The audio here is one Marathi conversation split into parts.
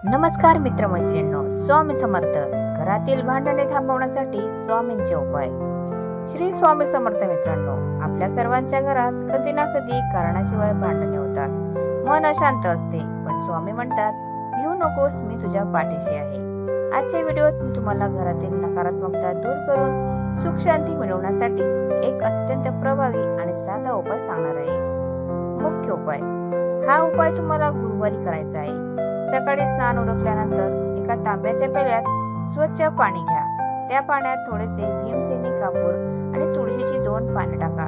नमस्कार मित्रमैत्रिणींनो, स्वामी समर्थ. घरातील भांडणे थांबवण्यासाठी स्वामींचे उपाय. श्री स्वामी समर्थ. मित्रांनो, आपल्या सर्वांच्या घरात कधी ना कधी कारणाशिवाय भांडणे होतात. मन अशांत असते, पण स्वामी म्हणतात, भिवू नकोस, मी तुझ्या पाठीशी आहे. आजच्या व्हिडिओत मी तुम्हाला घरातील नकारात्मकता दूर करून सुख शांती मिळवण्यासाठी एक अत्यंत प्रभावी आणि साधा उपाय सांगणार आहे. मुख्य उपाय. हा उपाय तुम्हाला गुरुवारी करायचा आहे. सकाळी स्नान उरकल्यानंतर एका तांब्याच्या पेल्यात स्वच्छ पाणी घ्या. त्या पाण्यात थोडेसे भीमसेनी कापूर आणि तुळशीची 2 पाने टाका.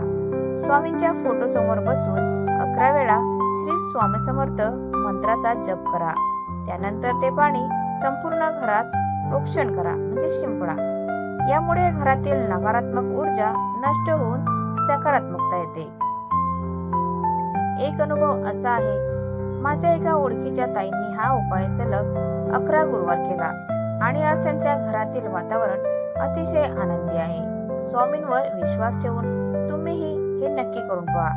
स्वामींच्या फोटो समोर बसून 11 वेळा श्री स्वामी समर्थ मंत्राचा जप करा. त्यानंतर ते पाणी संपूर्ण घरात प्रोक्षण करा, म्हणजे शिंपडा. यामुळे घरातील नकारात्मक ऊर्जा नष्ट होऊन सकारात्मकता येते. एक अनुभव असा आहे, माझ्या एका ओळखीच्या ताईंनी हा उपाय सलग 11 गुरुवार केला आणि आज त्यांच्या घरातील वातावरण अतिशय आनंदी आहे. स्वामींवर विश्वास ठेवून तुम्हीही हे नक्की करून पहा.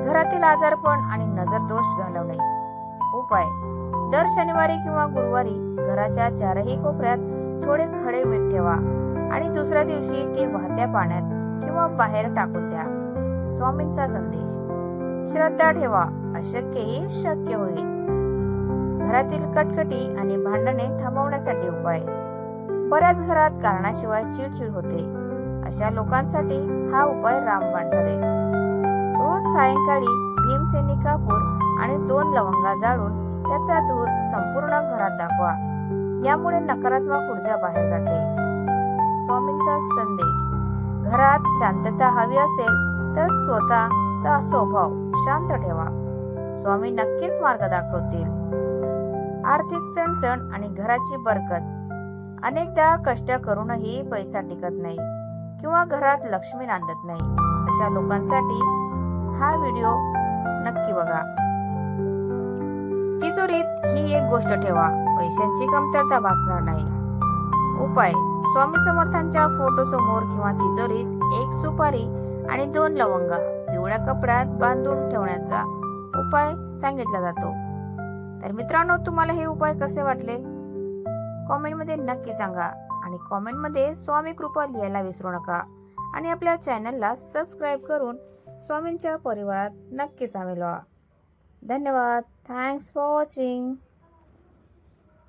घरातील आजारपण आणि नजर दोष घालवणे. उपाय. दर शनिवारी किंवा गुरुवारी घराच्या 4ही कोपऱ्यात थोडे खडे मीठ ठेवा आणि दुसऱ्या दिवशी ते वाहत्या पाण्यात किंवा बाहेर टाकून द्या. स्वामींचा संदेश. श्रद्धा ठेवा, अशक्यही शक्य होईल. घरातील कटकटी आणि भांडणे थांबवण्यासाठी उपाय. बऱ्याच घरात कारणाशिवाय चिडचिड होते. अशा लोकांसाठी हा उपाय रामबाण ठरेल. रोज सायंकाळी भीमसेनी कापूर आणि 2 लवंगा जाळून त्याचा धूर संपूर्ण घरात दाखवा. यामुळे नकारात्मक ऊर्जा बाहेर जाते. स्वामींचा संदेश. घरात शांतता हवी असेल तर स्वतःचा स्वभाव शांत ठेवा. स्वामी नक्कीच मार्ग दाखवतील. आर्थिक चणचण आणि घराची बरकत. अनेकदा कष्ट करूनही पैसा टिकत नाही किंवा घरात लक्ष्मी नांदत नाही. अशा लोकांसाठी हा व्हिडिओ नक्की बघा. तिजोरीत ही एक गोष्ट ठेवा, पैशांची कमतरता भासणार नाही. उपाय. स्वामी समर्थांच्या फोटो समोर किंवा तिजोरीत 1 सुपारी आणि 2 लवंगा पिवळ्या कपड्यात बांधून ठेवण्याचा उपाय सांगितला जातो. तर मित्रांनो, तुम्हाला हे उपाय कसे वाटले कॉमेंटमध्ये नक्की सांगा आणि कॉमेंटमध्ये स्वामी कृपा लिहायला विसरू नका आणि आपल्या चॅनलला सबस्क्राईब करून स्वामींच्या परिवारात नक्की सामील व्हा. धन्यवाद. Thanks for watching.